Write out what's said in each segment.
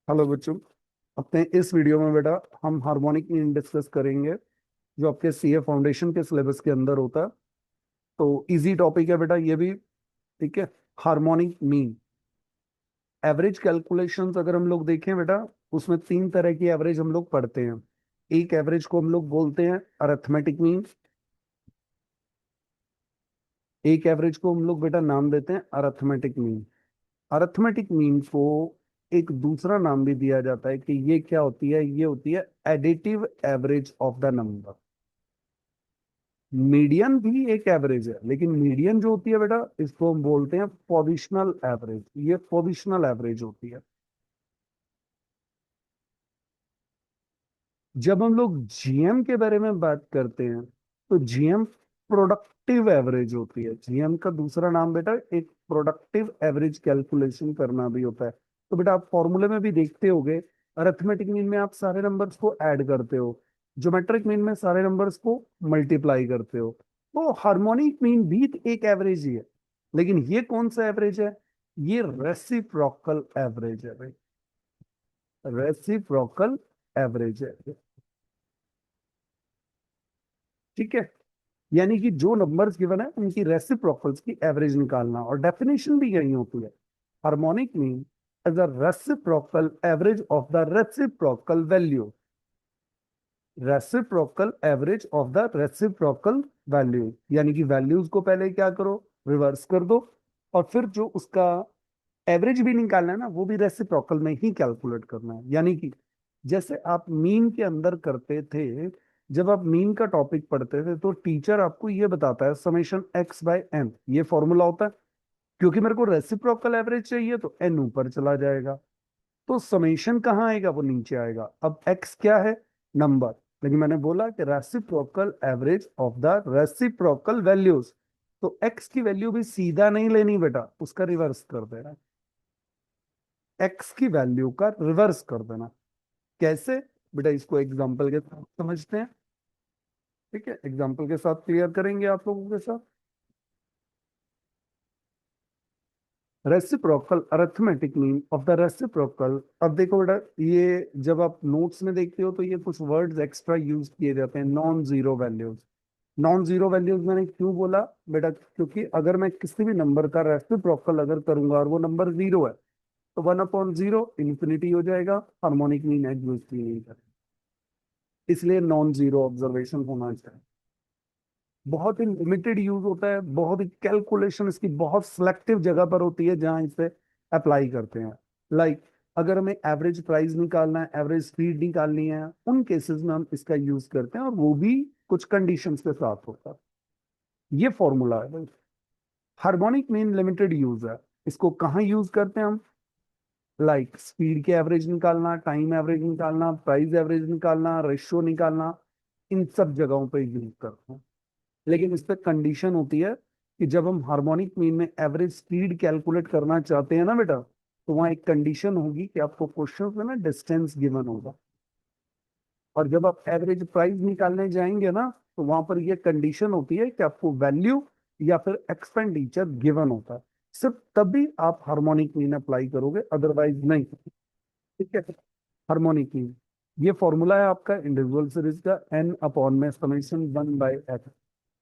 Hello बच्चों। अपने इस वीडियो में बेटा हम हार्मोनिक मीन डिस्कस करेंगे जो आपके सीए फाउंडेशन के सिलेबस के अंदर होता है। तो इजी टॉपिक है बेटा ये भी। ठीक है। हार्मोनिक मीन एवरेज कैलकुलेशंस अगर हम लोग देखें बेटा, उसमें तीन तरह की एवरेज हम लोग पढ़ते हैं। एक एवरेज को हम लोग बोलते हैं अरिथमेटिक मीन। एक एवरेज को हम लोग बेटा नाम देते हैं अरिथमेटिक मीन। अरिथमेटिक मीन को एक दूसरा नाम भी दिया जाता है कि ये क्या होती है, ये होती है additive average of the number. Median भी एक एवरेज है, लेकिन मीडियन जो होती है बेटा इसको हम बोलते हैं पोजिशनल एवरेज। ये पोजिशनल एवरेज होती है। जब हम लोग जीएम के बारे में बात करते हैं तो जीएम प्रोडक्टिव एवरेज होती है। जीएम का दूसरा नाम बेटा एक प्रोडक्टिव एवरेज कैलकुलेशन करना भी होता है। तो बेटा आप फॉर्मूले में भी देखते होगे, अरिथमेटिक मीन में आप सारे नंबर्स को ऐड करते हो, ज्योमेट्रिक मीन में सारे नंबर्स को मल्टीप्लाई करते हो। तो हार्मोनिक मीन भी एक एवरेज ही है, लेकिन ये कौन सा एवरेज है? ये रेसिप्रोकल एवरेज है भाई। रेसिप्रोकल एवरेज है। ठीक है। यानी कि जो नंबर्स गिवन है उनकी रेसिप्रोकल्स की एवरेज निकालना, और डेफिनेशन भी यही होती है। Harmonic mean as a reciprocal average of the reciprocal value. Reciprocal average of the reciprocal value, यानी कि वैल्यूज को पहले क्या करो, रिवर्स कर दो, और फिर जो उसका एवरेज भी निकालना है ना, वो भी रेसिप्रोकल में ही कैलकुलेट करना है। यानी कि जैसे आप मीन के अंदर करते थे, जब आप मीन का टॉपिक पढ़ते थे तो टीचर आपको ये बताता है समेशन एक्स बाय एन, ये फॉर्मूला होता है। क्योंकि मेरे को रेसिप्रोकल एवरेज चाहिए तो एन ऊपर चला जाएगा, तो समेशन कहाँ आएगा, वो नीचे आएगा। अब एक्स क्या है? नंबर। लेकिन मैंने बोला कि reciprocal average of the reciprocal values, तो एक्स की वैल्यू भी सीधा नहीं लेनी बेटा, उसका रिवर्स कर देना। एक्स की वैल्यू का रिवर्स कर देना। कैसे? बेटा इसको एग्जांपल के साथ समझते हैं। ठीक है, एग्जांपल के साथ क्लियर करेंगे आप लोगों के साथ। Reciprocal arithmetic mean of the reciprocal. अब देखो बेटा, ये जब आप नोट्स में देखते हो तो ये कुछ वर्ड्स एक्स्ट्रा यूज किए जाते हैं, non zero values. Non zero values मैंने क्यों बोला बेटा? क्योंकि अगर मैं किसी भी नंबर का रेसिप्रोकल अगर करूंगा और वो नंबर जीरो है, तो वन अपॉन जीरो इंफिनिटी हो जाएगा, हार्मोनिक मीन एग्जिस्ट ही नहीं करेगा। इसलिए नॉन जीरो ऑब्जर्वेशन होना चाहिए। बहुत ही लिमिटेड यूज होता है, बहुत ही कैलकुलेशन इसकी बहुत सिलेक्टिव जगह पर होती है जहां इसे अप्लाई करते हैं। लाइक अगर हमें एवरेज प्राइस निकालना है, एवरेज स्पीड निकालनी है, उन केसेस में हम इसका यूज करते हैं, और वो भी कुछ कंडीशंस के साथ होता है। ये फॉर्मूला है। हार्मोनिक मीन लिमिटेड यूज है। इसको कहाँ यूज करते हैं हम? लाइक स्पीड के एवरेज निकालना, टाइम एवरेज निकालना, प्राइस एवरेज निकालना, रेशियो निकालना, इन सब जगहों पे यूज करते हैं। लेकिन इस पे कंडीशन होती है कि जब हम हार्मोनिक मीन में एवरेज स्पीड कैलकुलेट करना चाहते हैं ना बेटा, तो वहां एक कंडीशन होगी कि आपको क्वेश्चन में ना डिस्टेंस गिवन होगा। और जब आप एवरेज प्राइस निकालने जाएंगे ना, तो वहां पर ये कंडीशन होती है कि आपको वैल्यू या फिर एक्सपेंडिचर गिवन होता है। सिर्फ तभी आप हार्मोनिक मीन अप्लाई करोगे, अदरवाइज नहीं। ठीक है। हार्मोनिक मीन ये फॉर्मूला है आपका इंडिविजुअल सीरीज का, एन अपॉन में summation one by x.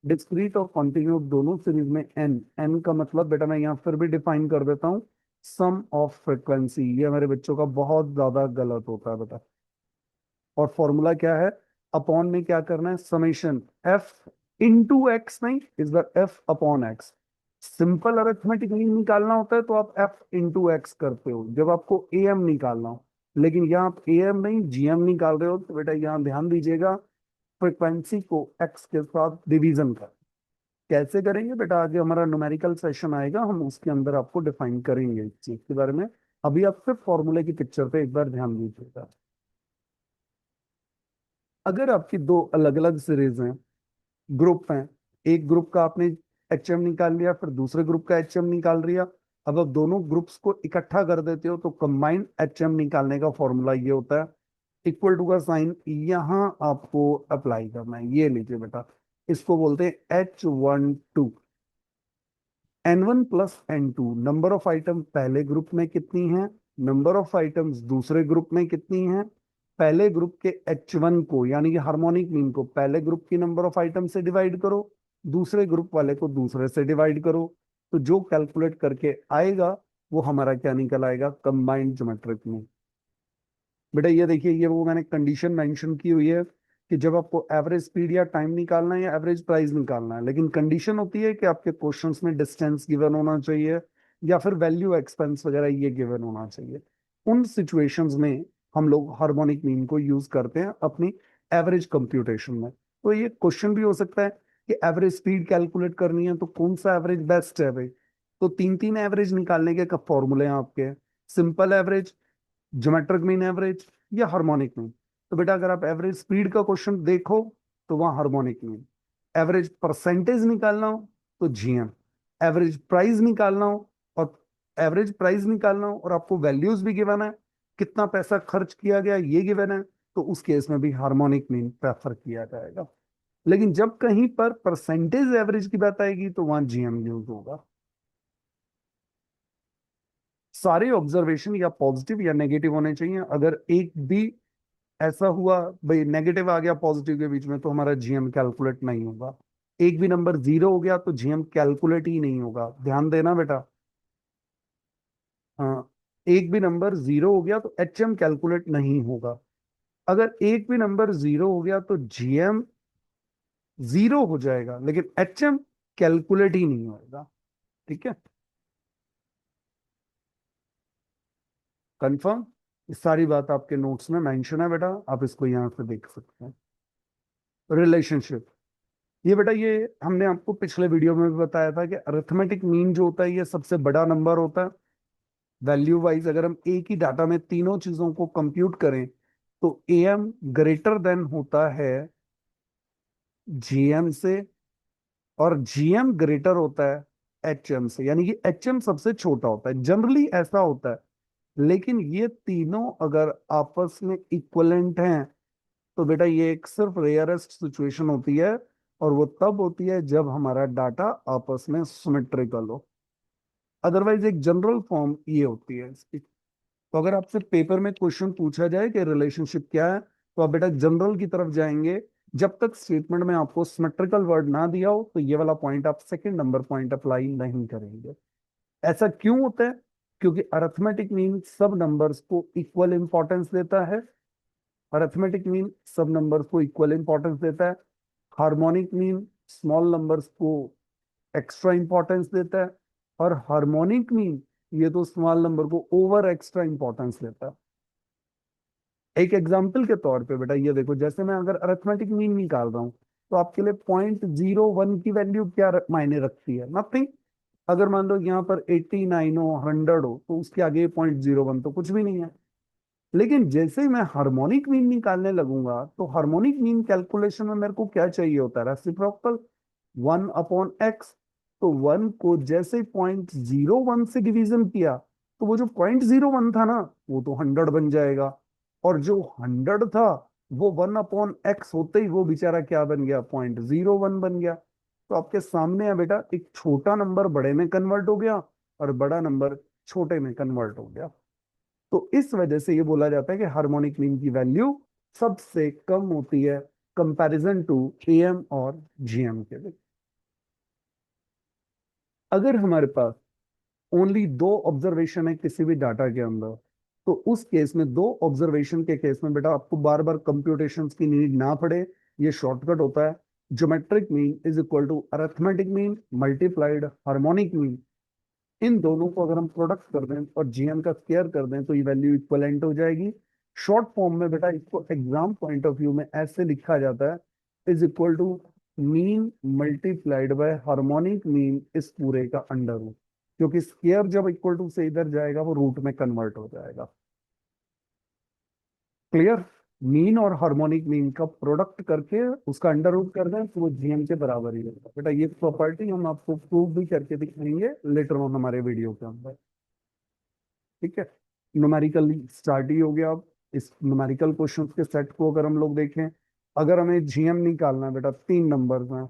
Discrete और कॉन्टिन्यूस दोनों सीरीज में एन। एन का मतलब बेटा मैं यहाँ फिर भी डिफाइन कर देता हूँ, सम ऑफ फ्रिक्वेंसी। ये मेरे बच्चों का बहुत ज्यादा गलत होता है बेटा। और फॉर्मूला क्या है? अपॉन में क्या करना है? समेशन एफ इंटू एक्स, नहीं इस बार f upon x. Simple arithmetic mean निकालना होता है तो आप एफ इंटू एक्स करते हो जब आपको ए एम निकालना हो। लेकिन यहाँ आप ए एम नहीं जीएम निकाल रहे हो, तो बेटा यहाँ ध्यान दीजिएगा, फ्रिक्वेंसी को एक्स के साथ डिवीजन कर। कैसे करेंगे बेटा? आगे हमारा न्यूमेरिकल सेशन आएगा, हम उसके अंदर आपको डिफाइन करेंगे इस चीज के बारे में। अभी आप सिर्फ फॉर्मूले की पिक्चर पे एक बार ध्यान दीजिएगा। अगर आपकी दो अलग अलग सीरीज हैं, ग्रुप हैं, एक ग्रुप का आपने एचएम निकाल लिया, फिर दूसरे ग्रुप का एचएम निकाल लिया, अब आप दोनों ग्रुप्स को इकट्ठा कर देते हो, तो कंबाइंड एचएम निकालने का फॉर्मूला ये होता है, इक्वल टू का साइन यहां आपको अप्लाई करना है। ये लीजिए बेटा, इसको बोलते हैं H12। N1 plus N2 number of item पहले ग्रुप में कितनी है, नंबर ऑफ आइटम्स दूसरे ग्रुप में कितनी है, पहले ग्रुप के H1 को यानी कि हार्मोनिक मीन को पहले ग्रुप की नंबर ऑफ आइटम से डिवाइड करो, दूसरे ग्रुप वाले को दूसरे से डिवाइड करो, तो जो कैलकुलेट करके आएगा वो हमारा क्या निकल आएगा, कंबाइंड ज्योमेट्रिक मीन। बेटा ये देखिए, ये वो मैंने कंडीशन मेंशन की हुई है कि जब आपको एवरेज स्पीड या टाइम निकालना है या एवरेज प्राइस निकालना है, लेकिन कंडीशन होती है कि आपके क्वेश्चंस में डिस्टेंस गिवन होना चाहिए या फिर वैल्यू एक्सपेंस वगैरह ये गिवन होना चाहिए। उन सिचुएशंस में हम लोग हार्मोनिक मीन को यूज करते हैं अपनी एवरेज कंप्यूटेशन में। तो ये क्वेश्चन भी हो सकता है कि एवरेज स्पीड कैलकुलेट करनी है तो कौन सा एवरेज बेस्ट है भाई। तो तीन तीन एवरेज निकालने के कब फॉर्मूले हैं आपके, simple average, geometric mean average या हार्मोनिक मीन। तो बेटा अगर आप एवरेज स्पीड का क्वेश्चन देखो तो वहां हार्मोनिक मीन, एवरेज परसेंटेज निकालना हो तो जीएम, एवरेज प्राइस निकालना हो और एवरेज प्राइस निकालना हो और आपको वैल्यूज भी गिवन है, कितना पैसा खर्च किया गया ये गिवन है, तो उस केस में भी हार्मोनिक मीन प्रेफर किया जाएगा। लेकिन जब कहीं पर परसेंटेज एवरेज की बात आएगी तो वहां जीएम यूज होगा। सारे ऑब्जर्वेशन या पॉजिटिव या नेगेटिव होने चाहिए, अगर एक भी ऐसा हुआ भाई नेगेटिव आ गया पॉजिटिव के बीच में तो हमारा जीएम कैलकुलेट नहीं होगा। एक भी नंबर जीरो हो गया तो जीएम कैलकुलेट ही नहीं होगा, ध्यान देना बेटा। हाँ, एक भी नंबर जीरो हो गया तो एचएम कैलकुलेट नहीं होगा। अगर एक भी नंबर जीरो हो गया तो जीएम जीरो हो जाएगा लेकिन एचएम कैलकुलेट ही नहीं होगा। ठीक है, कंफर्म। इस सारी बात आपके नोट्स में मेंशन है बेटा, आप इसको यहाँ से देख सकते हैं। रिलेशनशिप, ये बेटा ये हमने आपको पिछले वीडियो में भी बताया था कि अरिथमेटिक मीन जो होता है ये सबसे बड़ा नंबर होता है वैल्यू वाइज। अगर हम एक ही डाटा में तीनों चीजों को कंप्यूट करें तो एएम ग्रेटर देन होता है जीएम से और जीएम ग्रेटर होता है एचएम से, यानी कि एचएम सबसे छोटा होता है, जनरली ऐसा होता है। लेकिन ये तीनों अगर आपस में इक्वलेंट हैं तो बेटा ये एक सिर्फ रेयरेस्ट सिचुएशन होती है और वो तब होती है जब हमारा डाटा आपस में सिमेट्रिकल हो। अदरवाइज एक जनरल फॉर्म ये होती है इसकी। तो अगर आपसे पेपर में क्वेश्चन पूछा जाए कि रिलेशनशिप क्या है तो आप बेटा जनरल की तरफ जाएंगे। जब तक स्टेटमेंट में आपको सिमेट्रिकल वर्ड ना दिया हो तो ये वाला पॉइंट आप सेकंड नंबर पॉइंट अप्लाई नहीं करेंगे। ऐसा क्यों होता है, क्योंकि अरिथमेटिक मीन सब नंबर्स को इक्वल इंपॉर्टेंस देता है। अरिथमेटिक मीन सब नंबर्स को इक्वल इंपॉर्टेंस देता है। हार्मोनिक मीन स्मॉल नंबर्स को एक्स्ट्रा इंपॉर्टेंस देता है। और हार्मोनिक मीन ये तो स्मॉल नंबर को ओवर एक्स्ट्रा इंपॉर्टेंस देता है। एक एग्जाम्पल के तौर पे बेटा ये देखो, जैसे मैं अगर अरिथमेटिक मीन निकाल रहा हूँ तो आपके लिए 0.01 की वैल्यू क्या मायने रखती है, नथिंग। अगर मान लो यहाँ पर 89 हो 100 हो तो उसके आगे 0.01 तो कुछ भी नहीं है। लेकिन जैसे ही मैं हार्मोनिक मीन निकालने लगूंगा तो हार्मोनिक मीन कैलकुलेशन में मेरे को क्या चाहिए होता है, रेसिप्रोकल 1/x। तो 1 को जैसे 0.01 से डिवीजन किया तो वो जो 0.01 था ना वो तो 100 बन जाएगा, और जो 100 था वो 1/x होते ही वो बेचारा क्या बन गया, 0.01 बन गया। तो आपके सामने है बेटा, एक छोटा नंबर बड़े में कन्वर्ट हो गया और बड़ा नंबर छोटे में कन्वर्ट हो गया। तो इस वजह से ये बोला जाता है कि हार्मोनिक मीन की वैल्यू सबसे कम होती है कंपैरिजन टू एएम और जीएम के लिए। अगर हमारे पास ओनली दो ऑब्जर्वेशन है किसी भी डाटा के अंदर तो उस केस में, दो ऑब्जर्वेशन के केस में बेटा आपको बार बार कंप्यूटेशंस की नीड ना पड़े, ये शॉर्टकट होता है। Geometric mean is equal to arithmetic mean multiplied harmonic mean. इन दोनों को अगर हम प्रोडक्ट कर दें और जीएम का स्क्वायर कर दें तो ये वैल्यू इक्वलेंट हो जाएगी। शॉर्ट फॉर्म में बेटा इसको एग्जाम पॉइंट ऑफ व्यू में ऐसे लिखा जाता है, is equal to mean multiplied by harmonic mean इस पूरे का अंडर रूट, क्योंकि स्क्वायर जब इक्वल टू से इधर जाएगा वो रूट में कन्वर्ट हो जाएगा। क्लियर। मीन और हार्मोनिक मीन का प्रोडक्ट करके उसका अंडर रूट कर दें तो वो जीएम के बराबर ही होगा। बेटा ये प्रॉपर्टी हम आपको प्रूव भी करके दिखाएंगे लेटर ऑन हमारे वीडियो के अंदर। ठीक है, न्यूमेरिकल स्टार्ट ही हो गया। अब इस न्यूमेरिकल क्वेश्चंस के सेट को अगर हम लोग देखें, अगर हमें जीएम निकालना है बेटा, तीन नंबर्स हैं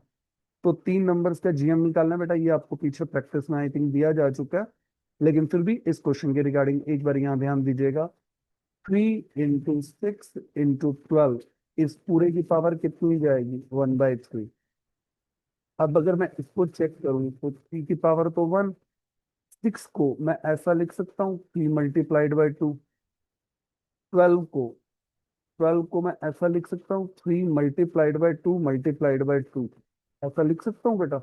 तो तीन नंबर्स का जीएम निकालना है बेटा, ये आपको पीछे प्रैक्टिस में आई थिंक दिया जा चुका है। लेकिन फिर भी इस क्वेश्चन के रिगार्डिंग एक बार यहाँ ध्यान दीजिएगा। 3 × 6 × 12, इस पूरे की पावर कितनी जाएगी? 1/3। अब अगर मैं इसको चेक करूं तो 3 की पावर तो 1। 6 को मैं ऐसा लिख सकता हूँ 3 × 2। 12 को मैं ऐसा लिख सकता हूँ 3 × 2 × 2 ऐसा लिख सकता हूँ बेटा।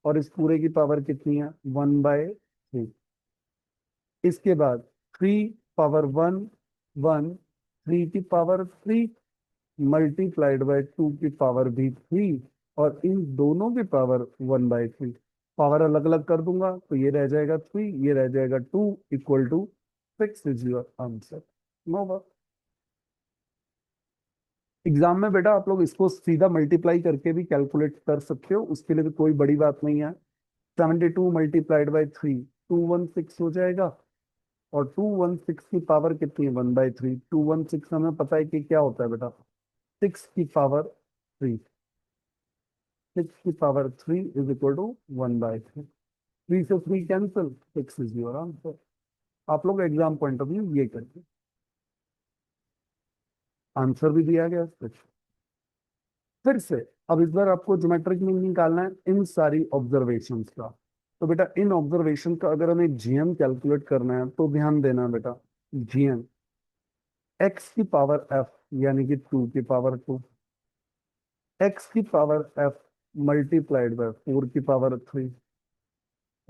और इस पूरे की पावर कितनी है? 1/3। इसके बाद 3 × 1 1, 3 की पावर 3 × 2 की पावर भी 3, और इन दोनों की पावर 1/3। पावर अलग अलग कर दूंगा तो ये रह जाएगा 3, ये रह जाएगा 2, equal to 6 is your answer. No work. Exam में बेटा आप लोग इसको सीधा मल्टीप्लाई करके भी कैलकुलेट कर सकते हो, उसके लिए भी कोई बड़ी बात नहीं है। 72 × 3 216 हो जाएगा। और 216 की पावर कितनी है? 1/3। 216 हमें पता है कि क्या होता है बेटा? 6 की पावर 3। 6 की पावर 3 इज इक्वल टू 1/3। 3 से 3 कैंसिल, 6 इज योर आंसर। आप लोग एग्जाम पॉइंट ऑफ व्यू ये करिए। आंसर भी दिया गया है। फिर से अब इस बार आपको ज्योमेट्रिक मीन निकालना है इन सारी ऑब्जर्वेशंस का। तो बेटा इन ऑब्जर्वेशन का अगर हमें जीएम कैलकुलेट करना है तो ध्यान देना बेटा। जीएम x की पावर f, यानी कि 2 की पावर 2, x की पावर f मल्टीप्लाइड बाय 4 की पावर 3,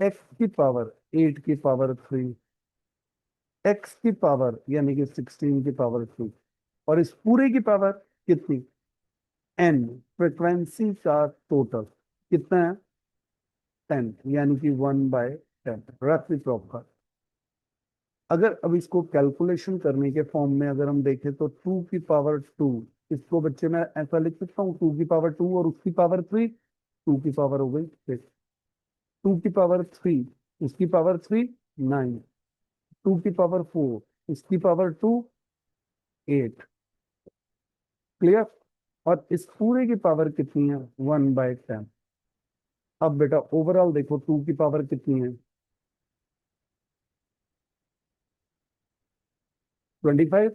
x की पावर 8 की पावर 3, x की पावर यानी कि 16 की पावर 2, और इस पूरे की पावर कितनी? n। फ्रिक्वेंसी का टोटल कितना है? 10, यानी कि 1/10 रेसिप्रोकल। अगर अब इसको कैलकुलेशन करने के फॉर्म में अगर हम देखें तो 2 की पावर 2, इसको बच्चे मैं ऐसा लिख सकता हूँ 2 की पावर 2 और उसकी पावर 3। 2 की पावर हो गई 6। 2 की पावर 3, उसकी पावर 3 9। 2 की पावर 4, इसकी पावर 2 8। क्लियर? और इस पूरे की पावर कितनी है? 1/10। अब बेटा ओवरऑल देखो 2 की पावर कितनी है? 25।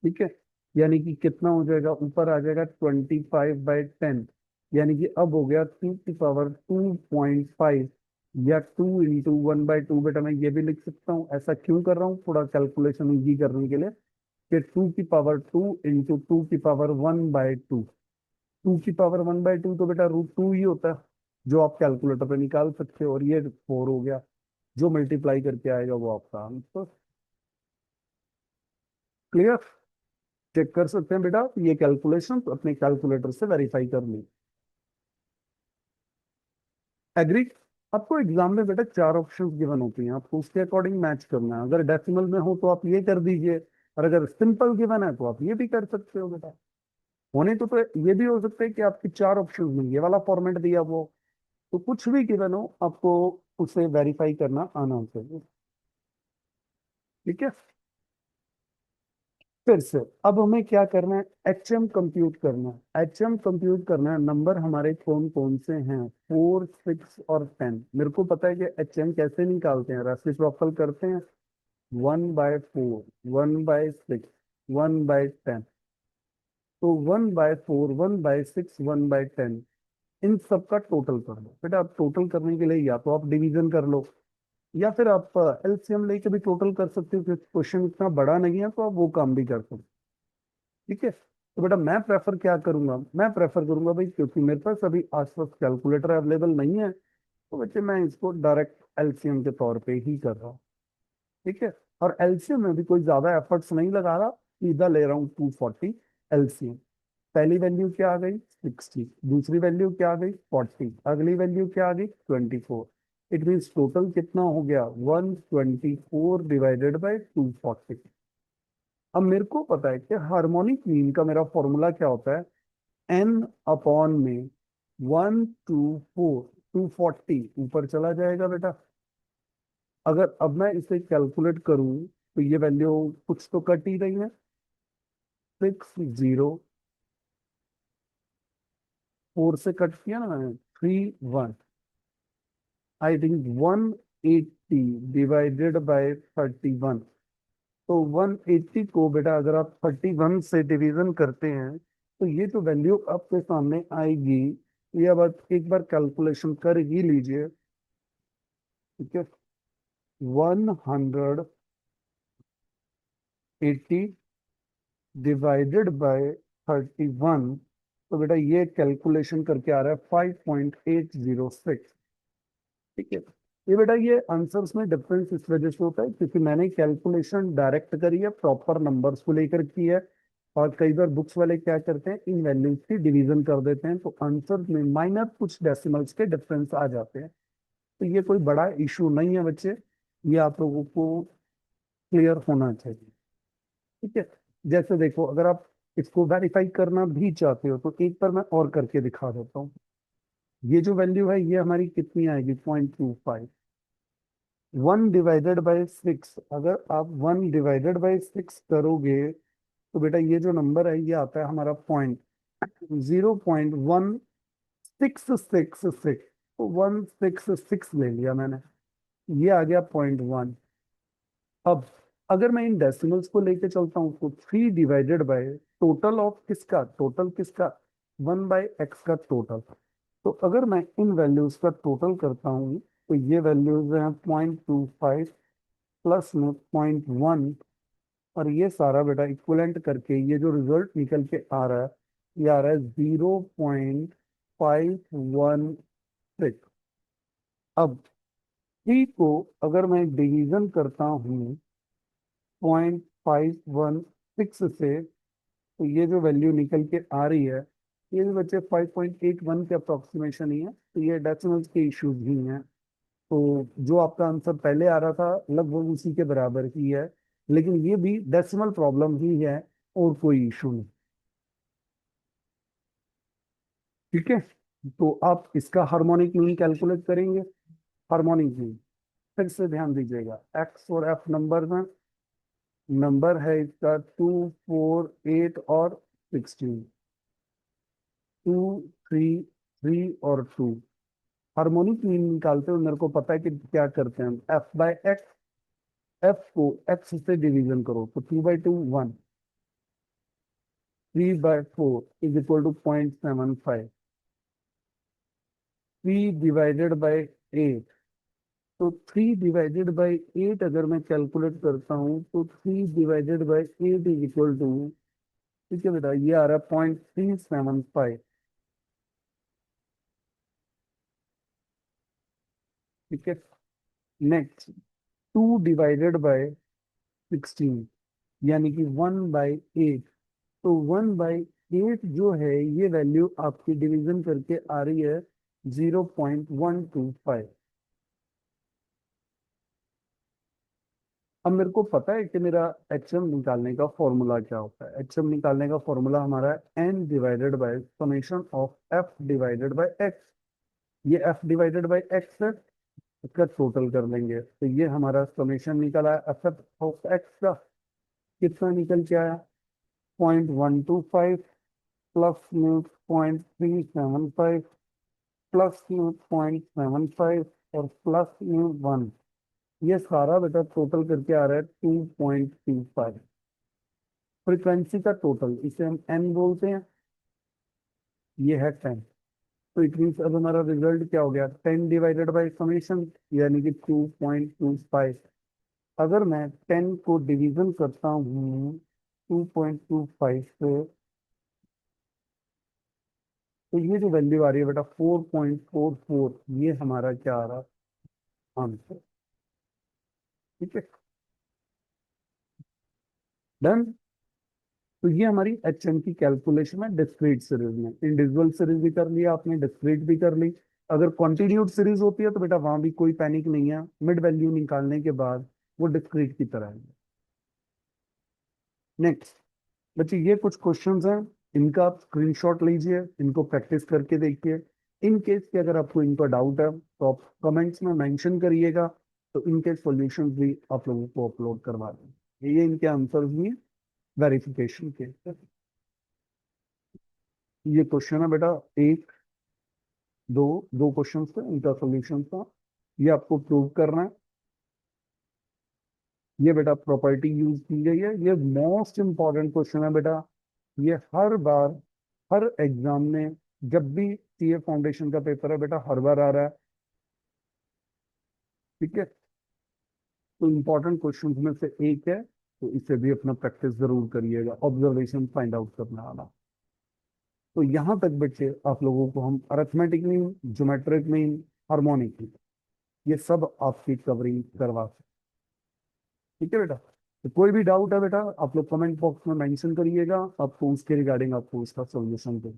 ठीक है, यानी कि कितना हो जाएगा? ऊपर आ जाएगा 25/10। यानी कि अब हो गया 2 की पावर 2.5, या 2 × 1/2। बेटा मैं ये भी लिख सकता हूँ। ऐसा क्यों कर रहा हूँ? थोड़ा कैलकुलेशन इजी करने के लिए, कि 2 की पावर 2 × 2 की पावर 1/2। 2 की पावर 1/2 तो बेटा √2 ही होता है, जो आप कैलकुलेटर पे निकाल सकते हो। और ये 4 हो गया, जो मल्टीप्लाई करके आएगा वो आपका आंसर। क्लियर? चेक कर सकते हैं बेटा ये कैलकुलेशन अपने कैलकुलेटर से वेरीफाई कर ली। एग्री? आपको एग्जाम में बेटा 4 ऑप्शंस गिवन होती हैं, आपको उसके अकॉर्डिंग मैच करना है। अगर डेसिमल में हो तो आप ये कर दीजिए, और अगर सिंपल गिवन है तो आप ये भी कर सकते हो बेटा। होने तो ये भी हो सकता है कि आपकी 4 ऑप्शन में ये वाला फॉर्मेट दिया वो, तो कुछ भी गिवन हो आपको उसे वेरीफाई करना आना चाहिए। ठीक है, फिर से अब हमें क्या करना है? एचएम कंप्यूट करना है। एचएम कंप्यूट करना है। नंबर हमारे कौन कौन से हैं? 4 6 और 10। मेरे को पता है कि एचएम कैसे निकालते हैं, रेसिप्रोकल करते हैं। 1/4, 1/6, 1/10। तो 1/4, 1/6, 1/10, इन सब का टोटल कर लो बेटा। आप टोटल करने के लिए या तो आप डिवीजन कर लो, या फिर आप एलसीएम लेके भी टोटल कर सकते हो, क्योंकि क्वेश्चन इतना बड़ा नहीं है, तो आप वो काम भी कर सकते हो। ठीक है, तो बेटा मैं प्रेफर क्या करूंगा? मैं प्रेफर करूंगा भाई, क्योंकि मेरे पास अभी आसपास कैलकुलेटर अवेलेबल नहीं है, तो बच्चे मैं इसको डायरेक्ट एलसीएम के तौर पे ही कर रहा हूँ। ठीक है, और एलसीएम में भी कोई ज्यादा एफर्ट्स नहीं लगा रहा, सीधा ले रहा हूँ 240 एलसीएम। पहली वैल्यू क्या आ गई? 60। दूसरी वैल्यू क्या आ गई? 40। अगली वैल्यू क्या आ गई? 24। इट मीन्स टोटल कितना हो गया? 124 डिवाइडेड बाई 240। अब मेरे को पता है कि हार्मोनिक मीन का मेरा फॉर्मूला क्या होता है? एन अपॉन में 124। 240 ऊपर चला जाएगा बेटा। अगर अब मैं इसे कैलकुलेट करूं तो ये वैल्यू कुछ तो कट ही रही है। 604 से कट किया ना मैंने, 31। I think 1 180 divided by 31। तो 180 को बेटा अगर आप 31 से डिवीजन करते हैं तो ये तो वैल्यू आपके सामने आएगी। ये अब आप एक बार कैलकुलेशन कर ही लीजिए। ठीक है, 180 डिवाइडेड बाय 31। तो बेटा ये कैलकुलेशन करके आ रहा है 5.806। ठीक है, ये बेटा ये आंसर्स में डिफरेंस इस वजह से होता है क्योंकि मैंने कैलकुलेशन डायरेक्ट करी है, प्रॉपर नंबर्स को लेकर की है। और कई बार बुक्स वाले क्या करते हैं, इन वैल्यूज की डिवीजन कर देते हैं, तो आंसर में माइनर कुछ डेसिमल्स के डिफरेंस आ जाते हैं। तो ये कोई बड़ा इशू नहीं है बच्चे, ये आप लोगों को क्लियर होना चाहिए। ठीक है, जैसे देखो अगर आप इसको वेरीफाई करना भी चाहते हो तो एक बार मैं और करके दिखा देता हूँ। ये जो वैल्यू है ये हमारी कितनी आएगी, 0.25। 1/6, अगर आप 1/6 करोगे तो बेटा ये जो नंबर है ये आता है हमारा पॉइंट 0.1666। तो 166 ले लिया मैंने, ये आ गया 0.1। अब अगर मैं इन डेसिमल्स को लेके चलता हूँ तो 3 डिवाइडेड बाय टोटल ऑफ किसका, टोटल किसका, 1/x का टोटल। तो अगर मैं इन वैल्यूज का टोटल करता हूँ तो ये वैल्यूज हैं 0.25 प्लस में 0.1, और ये सारा बेटा इक्वलेंट करके ये जो रिजल्ट निकल के आ रहा है ये आ रहा है 0.516। अब 3 को अगर मैं डिवीजन करता हूँ 0.516 से तो ये जो वैल्यू निकल के आ रही है ये भी बच्चे 5.81 के अप्रोक्सीमेशन ही है, तो ये डेसिमल्स के इश्यूज ही हैं। तो जो आपका आंसर पहले आ रहा था लगभग उसी के बराबर ही है, लेकिन ये भी डेसिमल प्रॉब्लम ही है और कोई इशू नहीं। ठीक है, तो आप इसका हार्मोनिक मीन कैलकुलेट करेंगे। हार्मोनिक मीन फिर से ध्यान दीजिएगा, एक्स और एफ नंबर में, नंबर है इसका 2, 4, 8 और 16। 2, 3, 3 और 2। हार्मोनिक मीन निकालते हुए मेरे को पता है कि क्या करते हैं हम, एफ बाय एक्स, एफ को एक्स से डिवीजन करो तो 2/2 1, 3/4 इज इक्वल टू 0.75, 3/8। तो 3/8 अगर मैं कैलकुलेट करता हूँ तो 3/8 इज इक्वल टू, ठीक है बेटा ये आ रहा है 0.375। ठीक है, नेक्स्ट 2/16 यानी कि 1/8। तो 1/8 जो है ये वैल्यू आपकी डिवीजन करके आ रही है 0.125। अब मेरे को पता है कि मेरा एच एम निकालने का फॉर्मूला क्या होता है। एच एम निकालने का फॉर्मूला हमारा है N divided by summation of F divided by X. ये एफ डिवाइडेड बाय एक्स है, इसका टोटल कर लेंगे तो ये हमारा समेशन निकला एफ एफ ऑफ एक्स का। कितना निकल के आया, 0.125 प्लस में 0.375 प्लस में 0.75 और प्लस में 1। ये सारा बेटा टोटल करके आ रहा है 2.25। फ्रीक्वेंसी का टोटल इसे हम एन बोलते हैं, ये है 10। तो इट मीन्स अब हमारा रिजल्ट क्या हो गया, 10 डिवाइडेड बाई समेशन यानी कि 2.25। अगर मैं 10 को डिवीजन करता हूँ 2.25 से तो ये जो वैल्यू आ रही है बेटा 4.44, ये हमारा क्या आ रहा है, आंसर। ठीक है, डन। तो ये हमारी एच एम की कैलकुलेशन है डिस्क्रीट सीरीज में। इंडिविजुअल सीरीज भी कर लिया आपने, डिस्क्रीट भी कर ली। अगर कॉन्टिन्यूड सीरीज होती है तो बेटा वहां भी कोई पैनिक नहीं है, मिड वैल्यू निकालने के बाद वो डिस्क्रीट की तरह है। नेक्स्ट बच्चे ये कुछ क्वेश्चंस हैं, इनका आप स्क्रीनशॉट लीजिए, इनको प्रैक्टिस करके देखिए। इन केस कि अगर आपको इनका डाउट है तो आप कमेंट्स में मेंशन करिएगा, तो इनके सॉल्यूशंस भी आप लोगों को अपलोड करवा देंगे। ये इनके आंसर्स भी हैं वेरिफिकेशन के। ये क्वेश्चन है बेटा, एक, दो, दो क्वेश्चन थे, इनका सोल्यूशन था। ये आपको प्रूव करना है। ये बेटा प्रॉपर्टी यूज की गई है, ये मोस्ट इंपॉर्टेंट क्वेश्चन है बेटा। ये हर बार, हर एग्जाम में, जब भी सीए फाउंडेशन का पेपर है बेटा, हर बार आ रहा है। ठीक है, तो इंपॉर्टेंट क्वेश्चन में से एक है, तो इसे भी अपना प्रैक्टिस जरूर करिएगा, ऑब्जर्वेशन फाइंड आउट करने वाला। तो यहाँ तक बच्चे आप लोगों को हम arithmetic mean, geometric mean, harmonic mean, ये सब आपकी कवरिंग करवा सकते। ठीक है बेटा, तो कोई भी डाउट है बेटा आप लोग कमेंट बॉक्स में मेंशन करिएगा, आपको उसके रिगार्डिंग आपको उसका सॉल्यूशन दे